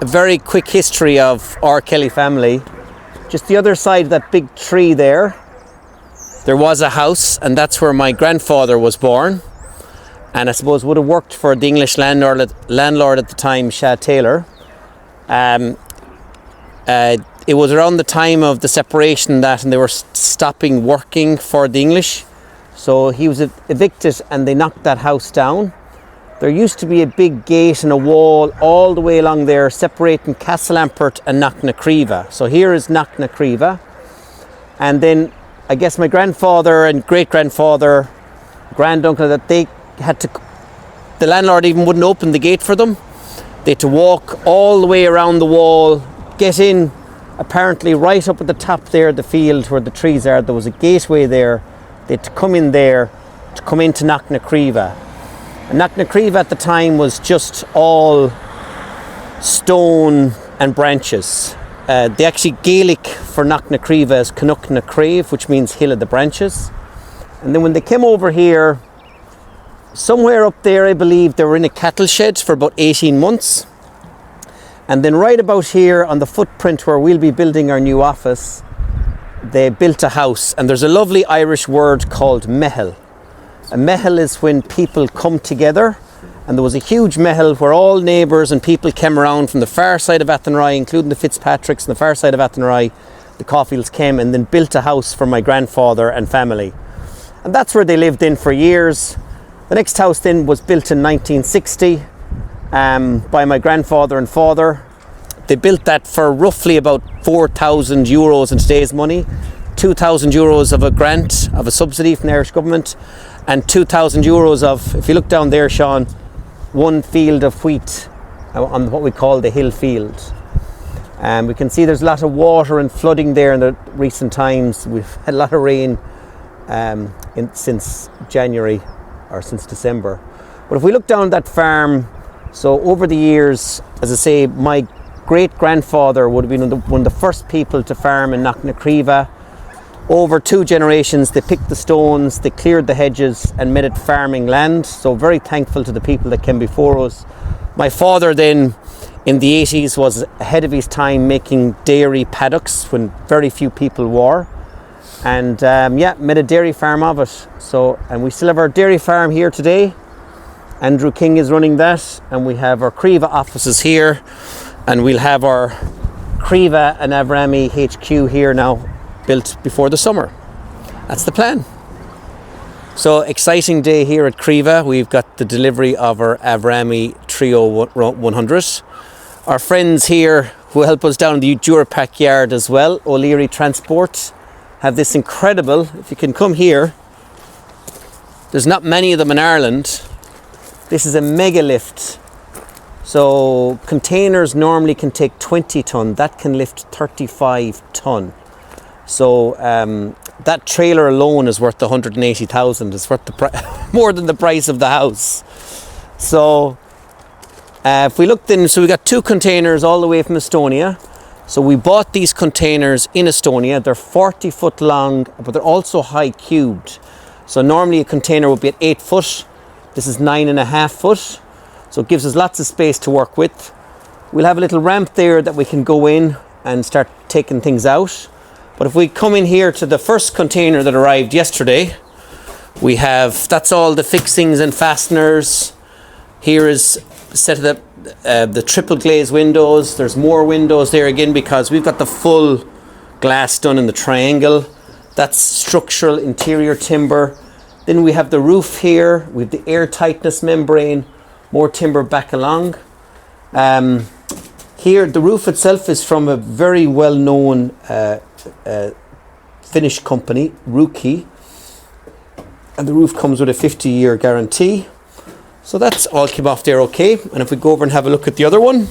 a very quick history of our Kelly family. Just the other side of that big tree there was a house, and that's where my grandfather was born, and I suppose would have worked for the English landlord at the time, Shah Taylor. It was around the time of the separation and they were stopping working for the English, so he was evicted and they knocked that house down. There used to be a big gate and a wall all the way along there separating Castleampert and Knocknacriva. So here is Knocknacriva, and then I guess my grandfather and great-grandfather, granduncle, that they had to, the landlord even wouldn't open the gate for them. They had to walk all the way around the wall, get in, apparently right up at the top there, the field where the trees are, there was a gateway there. They had to come in there to come into Knocknacriva. And Knocknacriva at the time was just all stone and branches. The actually Gaelic for Knocknacriva is Canuck-na-Crave, which means Hill of the Branches. And then when they came over here, somewhere up there, I believe they were in a cattle shed for about 18 months. And then right about here on the footprint where we'll be building our new office, they built a house. And there's a lovely Irish word called mehel. A mehel is when people come together, and there was a huge mehel where all neighbours and people came around from the far side of Athenry, including the Fitzpatricks and the far side of Athenry. The Caulfields came and then built a house for my grandfather and family. And that's where they lived in for years. The next house then was built in 1960 by my grandfather and father. They built that for roughly about €4,000 in today's money, €2,000 of a grant, of a subsidy from the Irish government, and €2,000 of, if you look down there, Sean, one field of wheat on what we call the hill field. We can see there's a lot of water and flooding there in the recent times. We've had a lot of rain since January or since December. But if we look down that farm, so over the years, as I say, my great-grandfather would have been one of the first people to farm in Knocknacriva. Over 2 generations, they picked the stones, they cleared the hedges and made it farming land. So very thankful to the people that came before us. My father then, in the 80s, was ahead of his time making dairy paddocks when very few people were. And made a dairy farm of it. So, and we still have our dairy farm here today. Andrew King is running that. And we have our Creva offices here. And we'll have our Creva and Avrame HQ here now, built before the summer. That's the plan. So exciting day here at Creva. We've got the delivery of our Avrame Trio 100. Our friends here who help us down in the Durapack yard as well, O'Leary Transport, have this incredible, if you can come here, there's not many of them in Ireland. This is a mega lift. So containers normally can take 20 tonne, that can lift 35 tonne. So that trailer alone is worth 180,000. It's worth more than the price of the house. So if we look then, so we got 2 containers all the way from Estonia. So we bought these containers in Estonia. They're 40 foot long, but they're also high cubed. So normally a container would be at 8 foot. This is 9.5 foot. So it gives us lots of space to work with. We'll have a little ramp there that we can go in and start taking things out. But if we come in here to the first container that arrived yesterday, we have, that's all the fixings and fasteners. Here is a set of the triple glaze windows. There's more windows there again because we've got the full glass done in the triangle. That's structural interior timber. Then we have the roof here. We have the air tightness membrane, more timber back along. Here, the roof itself is from a very well-known Finnish company, Ruukki, and the roof comes with a 50-year guarantee. So that's all came off there okay. And if we go over and have a look at the other one,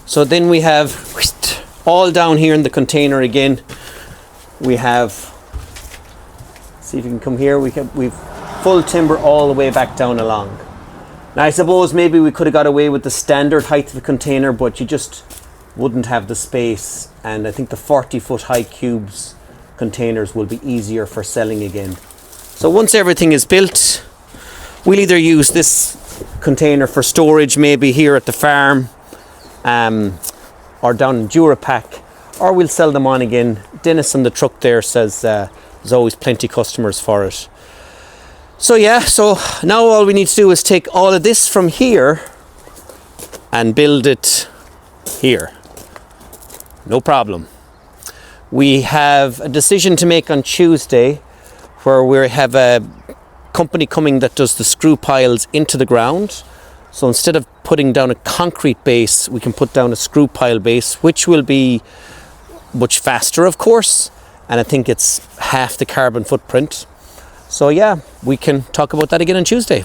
so then we have all down here in the container again. We have, see if you can come here. We've full timber all the way back down along. Now I suppose maybe we could have got away with the standard height of the container, but you just wouldn't have the space. And I think the 40 foot high cubes containers will be easier for selling again. So once everything is built, we'll either use this container for storage, maybe here at the farm, or down in Durapack, or we'll sell them on again. Dennis on the truck there says there's always plenty customers for it. So yeah, so now all we need to do is take all of this from here and build it here. No problem. We have a decision to make on Tuesday where we have a company coming that does the screw piles into the ground. So instead of putting down a concrete base, we can put down a screw pile base, which will be much faster, of course, and I think it's half the carbon footprint. So yeah, we can talk about that again on Tuesday.